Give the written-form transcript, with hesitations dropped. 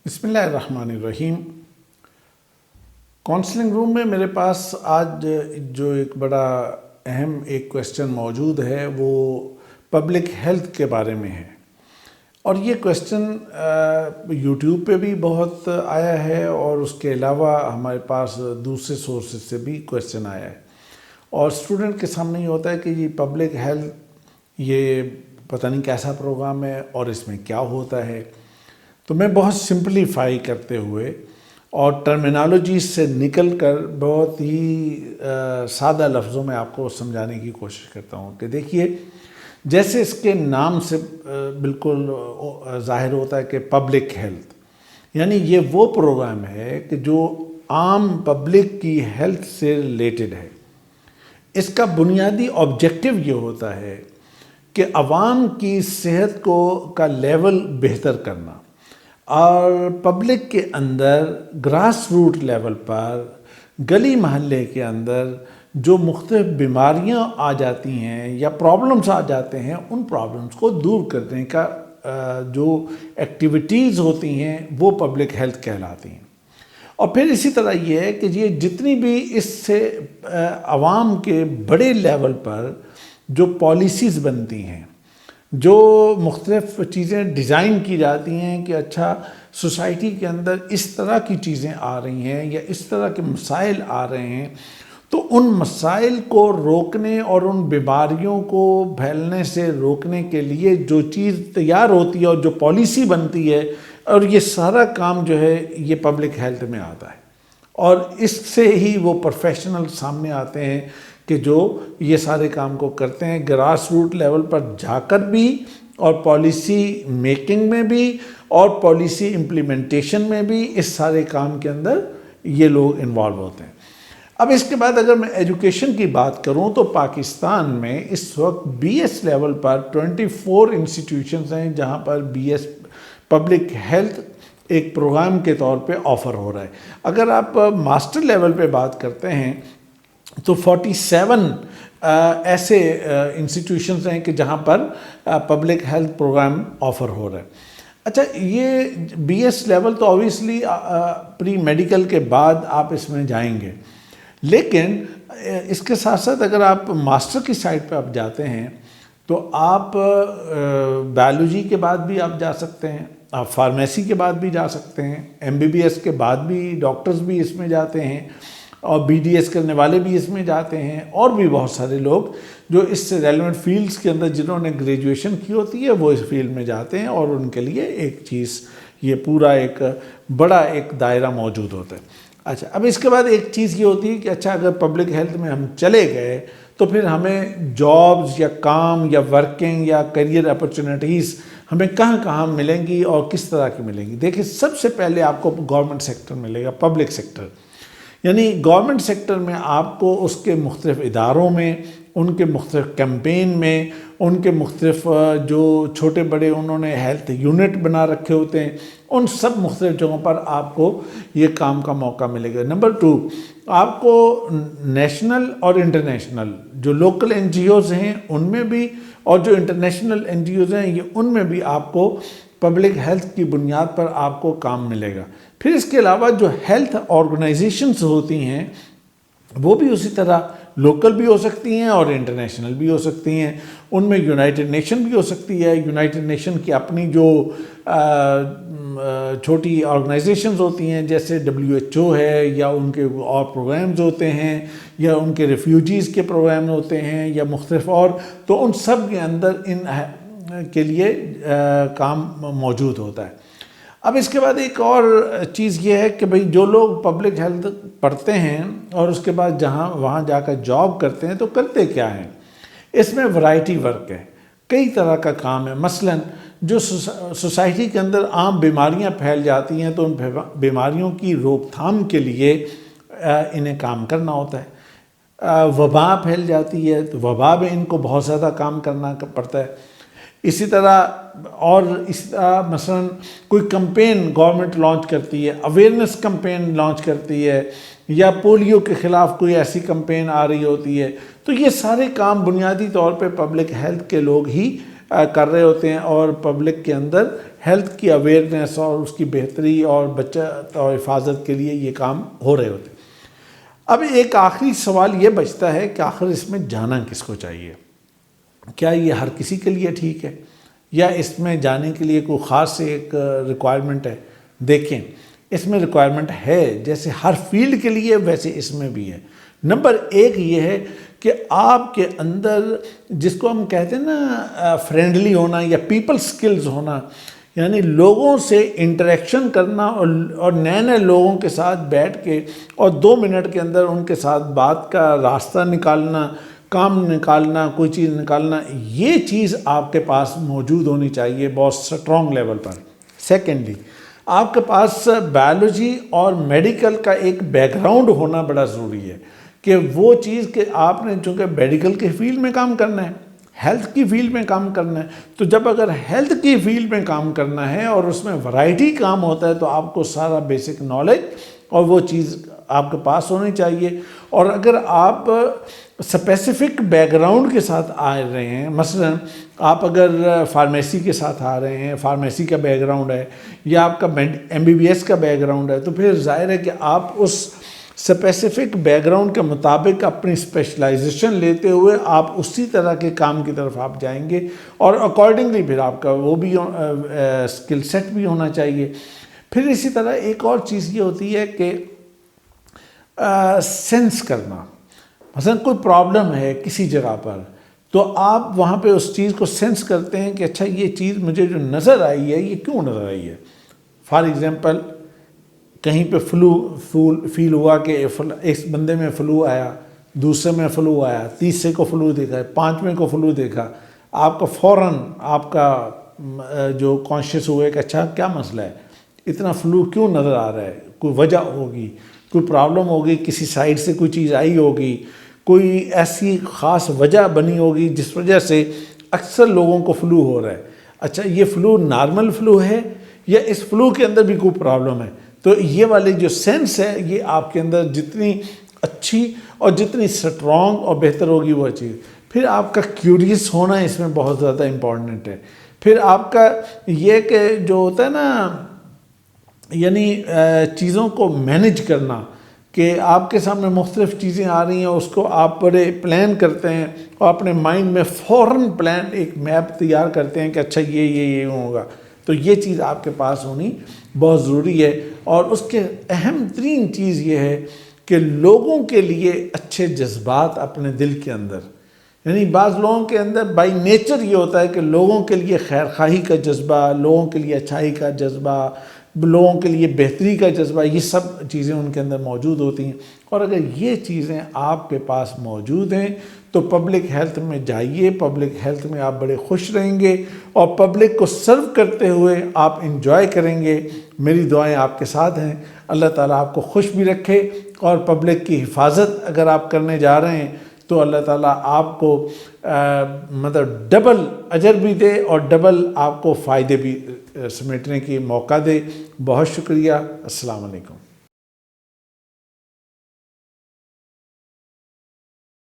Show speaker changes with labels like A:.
A: بسم اللہ الرحمن الرحیم۔ کونسلنگ روم میں میرے پاس آج جو ایک بڑا اہم کویسچن موجود ہے وہ پبلک ہیلتھ کے بارے میں ہے، اور یہ کویسچن یوٹیوب پہ بھی بہت آیا ہے اور اس کے علاوہ ہمارے پاس دوسرے سورسز سے بھی کویسچن آیا ہے، اور اسٹوڈنٹ کے سامنے یہ ہوتا ہے کہ یہ پبلک ہیلتھ یہ پتہ نہیں کیسا پروگرام ہے اور اس میں کیا ہوتا ہے۔ تو میں بہت سمپلیفائی کرتے ہوئے اور ٹرمینالوجی سے نکل کر بہت ہی سادہ لفظوں میں آپ کو سمجھانے کی کوشش کرتا ہوں کہ دیکھیے، جیسے اس کے نام سے بالکل ظاہر ہوتا ہے کہ پبلک ہیلتھ، یعنی یہ وہ پروگرام ہے کہ جو عام پبلک کی ہیلتھ سے ریلیٹڈ ہے۔ اس کا بنیادی آبجیکٹو یہ ہوتا ہے کہ عوام کی صحت کا لیول بہتر کرنا، اور پبلک کے اندر گراس روٹ لیول پر گلی محلے کے اندر جو مختلف بیماریاں آ جاتی ہیں یا پرابلمس آ جاتے ہیں، ان پرابلمس کو دور کرنے کا جو ایکٹیویٹیز ہوتی ہیں وہ پبلک ہیلتھ کہلاتی ہیں۔ اور پھر اسی طرح یہ ہے کہ یہ جتنی بھی اس سے عوام کے بڑے لیول پر جو پالیسیز بنتی ہیں، جو مختلف چیزیں ڈیزائن کی جاتی ہیں کہ اچھا سوسائٹی کے اندر اس طرح کی چیزیں آ رہی ہیں یا اس طرح کے مسائل آ رہے ہیں، تو ان مسائل کو روکنے اور ان بیماریوں کو پھیلنے سے روکنے کے لیے جو چیز تیار ہوتی ہے اور جو پالیسی بنتی ہے، اور یہ سارا کام جو ہے یہ پبلک ہیلتھ میں آتا ہے، اور اس سے ہی وہ پروفیشنل سامنے آتے ہیں کہ جو یہ سارے کام کو کرتے ہیں گراس روٹ لیول پر جا کر بھی، اور پالیسی میکنگ میں بھی اور پالیسی امپلیمنٹیشن میں بھی، اس سارے کام کے اندر یہ لوگ انوالو ہوتے ہیں۔ اب اس کے بعد اگر میں ایجوکیشن کی بات کروں تو پاکستان میں اس وقت بی ایس لیول پر 24 انسٹیٹیوشنز ہیں جہاں پر بی ایس پبلک ہیلتھ ایک پروگرام کے طور پہ آفر ہو رہا ہے۔ اگر آپ ماسٹر لیول پہ بات کرتے ہیں تو 47 ایسے انسٹیٹیوشنز ہیں کہ جہاں پر پبلک ہیلتھ پروگرام آفر ہو رہا ہے۔ اچھا، یہ بی ایس لیول تو اوبیسلی پری میڈیکل کے بعد آپ اس میں جائیں گے، لیکن اس کے ساتھ ساتھ اگر آپ ماسٹر کی سائٹ پہ آپ جاتے ہیں تو آپ بایولوجی کے بعد بھی آپ جا سکتے ہیں، آپ فارمیسی کے بعد بھی جا سکتے ہیں، ایم بی بی ایس کے بعد بھی ڈاکٹرز بھی اس میں جاتے ہیں، اور بی ڈی ایس کرنے والے بھی اس میں جاتے ہیں، اور بھی بہت سارے لوگ جو اس سے ریلیونٹ فیلڈز کے اندر جنہوں نے گریجویشن کی ہوتی ہے وہ اس فیلڈ میں جاتے ہیں، اور ان کے لیے ایک چیز یہ پورا ایک بڑا ایک دائرہ موجود ہوتا ہے۔ اچھا، اب اس کے بعد ایک چیز یہ ہوتی ہے کہ اچھا اگر پبلک ہیلتھ میں ہم چلے گئے تو پھر ہمیں جابز یا کام یا ورکنگ یا کیریئر اپرچونیٹیز ہمیں کہاں کہاں ملیں گی اور کس طرح کی ملیں گی۔ دیکھیں، سب سے پہلے آپ کو گورنمنٹ سیکٹر ملے گا، پبلک سیکٹر، یعنی گورنمنٹ سیکٹر میں آپ کو اس کے مختلف اداروں میں، ان کے مختلف کیمپین میں، ان کے مختلف جو چھوٹے بڑے انہوں نے ہیلتھ یونٹ بنا رکھے ہوتے ہیں، ان سب مختلف جگہوں پر آپ کو یہ کام کا موقع ملے گا۔ نمبر 2، آپ کو نیشنل اور انٹرنیشنل جو لوکل این جی اوز ہیں ان میں بھی، اور جو انٹرنیشنل این جی اوز ہیں ان میں بھی آپ کو پبلک ہیلتھ کی بنیاد پر آپ کو کام ملے گا۔ پھر اس کے علاوہ جو ہیلتھ آرگنائزیشنز ہوتی ہیں وہ بھی اسی طرح لوکل بھی ہو سکتی ہیں اور انٹرنیشنل بھی ہو سکتی ہیں۔ ان میں یونائٹڈ نیشن بھی ہو سکتی ہے، یونائٹڈ نیشن کی اپنی جو چھوٹی آرگنائزیشنز ہوتی ہیں جیسے WHO ہے، یا ان کے اور پروگرامز ہوتے ہیں، یا ان کے ریفیوجیز کے پروگرام ہوتے ہیں، یا مختلف اور، تو ان سب کے اندر ان کے لیے کام موجود ہوتا ہے۔ اب اس کے بعد ایک اور چیز یہ ہے کہ بھئی جو لوگ پبلک ہیلتھ پڑھتے ہیں اور اس کے بعد وہاں جا کر جاب کرتے ہیں تو کرتے کیا ہیں؟ اس میں ورائٹی ورک ہے، کئی طرح کا کام ہے۔ مثلاً جو سوسائٹی کے اندر عام بیماریاں پھیل جاتی ہیں تو ان بیماریوں کی روک تھام کے لیے انہیں کام کرنا ہوتا ہے۔ وبا پھیل جاتی ہے تو وبا میں ان کو بہت زیادہ کام کرنا پڑتا ہے۔ اسی طرح مثلاً کوئی کمپین گورنمنٹ لانچ کرتی ہے، اویئرنیس کمپین لانچ کرتی ہے، یا پولیو کے خلاف کوئی ایسی کمپین آ رہی ہوتی ہے، تو یہ سارے کام بنیادی طور پہ پبلک ہیلتھ کے لوگ ہی کر رہے ہوتے ہیں، اور پبلک کے اندر ہیلتھ کی اویئرنیس اور اس کی بہتری اور بچت اور حفاظت کے لیے یہ کام ہو رہے ہوتے ہیں۔ اب ایک آخری سوال یہ بچتا ہے کہ آخر اس میں جانا کس کو چاہیے؟ کیا یہ ہر کسی کے لیے ٹھیک ہے یا اس میں جانے کے لیے کوئی خاص ایک ریکوائرمنٹ ہے؟ دیکھیں، اس میں ریکوائرمنٹ ہے، جیسے ہر فیلڈ کے لیے ویسے اس میں بھی ہے۔ نمبر ایک یہ ہے کہ آپ کے اندر جس کو ہم کہتے ہیں نا فرینڈلی ہونا یا پیپل سکلز ہونا، یعنی لوگوں سے انٹریکشن کرنا اور نئے نئے لوگوں کے ساتھ بیٹھ کے اور 2 منٹ کے اندر ان کے ساتھ بات کا راستہ نکالنا، کام نکالنا، کوئی چیز نکالنا، یہ چیز آپ کے پاس موجود ہونی چاہیے بہت سٹرونگ لیول پر۔ سیکنڈلی، آپ کے پاس بایولوجی اور میڈیکل کا ایک بیک گراؤنڈ ہونا بڑا ضروری ہے، کہ وہ چیز کہ آپ نے چونکہ میڈیکل کے فیلڈ میں کام کرنا ہے، ہیلتھ کی فیلڈ میں کام کرنا ہے، تو جب اگر ہیلتھ کی فیلڈ میں کام کرنا ہے اور اس میں ورائٹی کام ہوتا ہے تو آپ کو سارا بیسک نالج اور وہ چیز آپ کے پاس ہونی چاہیے۔ اور اگر آپ اسپیسیفک بیک گراؤنڈ کے ساتھ آ رہے ہیں، مثلا آپ اگر فارمیسی کے ساتھ آ رہے ہیں، فارمیسی کا بیک گراؤنڈ ہے یا آپ کا MBBS کا بیک گراؤنڈ ہے، تو پھر ظاہر ہے کہ آپ اس اسپیسیفک بیک گراؤنڈ کے مطابق اپنی اسپیشلائزیشن لیتے ہوئے آپ اسی طرح کے کام کی طرف آپ جائیں گے، اور اکارڈنگلی پھر آپ کا وہ بھی اسکل سیٹ بھی ہونا چاہیے۔ پھر اسی طرح ایک اور چیز یہ ہوتی ہے کہ سینس کرنا، مثلا کوئی پرابلم ہے کسی جگہ پر، تو آپ وہاں پہ اس چیز کو سینس کرتے ہیں کہ اچھا یہ چیز مجھے جو نظر آئی ہے یہ کیوں نظر آئی ہے۔ فار ایگزامپل، کہیں پہ فلو فیل ہوا کہ اس بندے میں فلو آیا، دوسرے میں فلو آیا، تیسرے کو فلو دیکھا، 5ویں کو فلو دیکھا، آپ کا فوراً آپ کا جو کانشیس ہوئے کہ اچھا کیا مسئلہ ہے، اتنا فلو کیوں نظر آ رہا ہے، کوئی وجہ ہوگی، کوئی پرابلم ہوگی، کسی سائڈ سے کوئی چیز آئی ہوگی، کوئی ایسی خاص وجہ بنی ہوگی جس وجہ سے اکثر لوگوں کو فلو ہو رہا ہے۔ اچھا یہ فلو نارمل فلو ہے یا اس فلو کے اندر بھی کوئی پرابلم ہے؟ تو یہ والی جو سینس ہے یہ آپ کے اندر جتنی اچھی اور جتنی سٹرونگ اور بہتر ہوگی وہ چیز۔ پھر آپ کا کیوریس ہونا اس میں بہت زیادہ امپورٹنٹ ہے۔ پھر آپ کا یہ کہ جو ہوتا ہے نا، یعنی چیزوں کو مینیج کرنا، کہ آپ کے سامنے مختلف چیزیں آ رہی ہیں، اس کو آپ بڑے پلان کرتے ہیں اور اپنے مائنڈ میں فوراً پلان ایک میپ تیار کرتے ہیں کہ اچھا یہ ہوگا، تو یہ چیز آپ کے پاس ہونی بہت ضروری ہے۔ اور اس کے اہم ترین چیز یہ ہے کہ لوگوں کے لیے اچھے جذبات اپنے دل کے اندر، یعنی بعض لوگوں کے اندر بائی نیچر یہ ہوتا ہے کہ لوگوں کے لیے خیر خواہی کا جذبہ، لوگوں کے لیے اچھائی کا جذبہ، لوگوں کے لیے بہتری کا جذبہ، یہ سب چیزیں ان کے اندر موجود ہوتی ہیں۔ اور اگر یہ چیزیں آپ کے پاس موجود ہیں تو پبلک ہیلتھ میں جائیے، پبلک ہیلتھ میں آپ بڑے خوش رہیں گے اور پبلک کو سرو کرتے ہوئے آپ انجوائے کریں گے۔ میری دعائیں آپ کے ساتھ ہیں، اللہ تعالیٰ آپ کو خوش بھی رکھے، اور پبلک کی حفاظت اگر آپ کرنے جا رہے ہیں تو اللہ تعالیٰ آپ کو مطلب ڈبل اجر بھی دے اور ڈبل آپ کو فائدے بھی سمیٹنے کی موقع دے۔ بہت شکریہ، السلام علیکم۔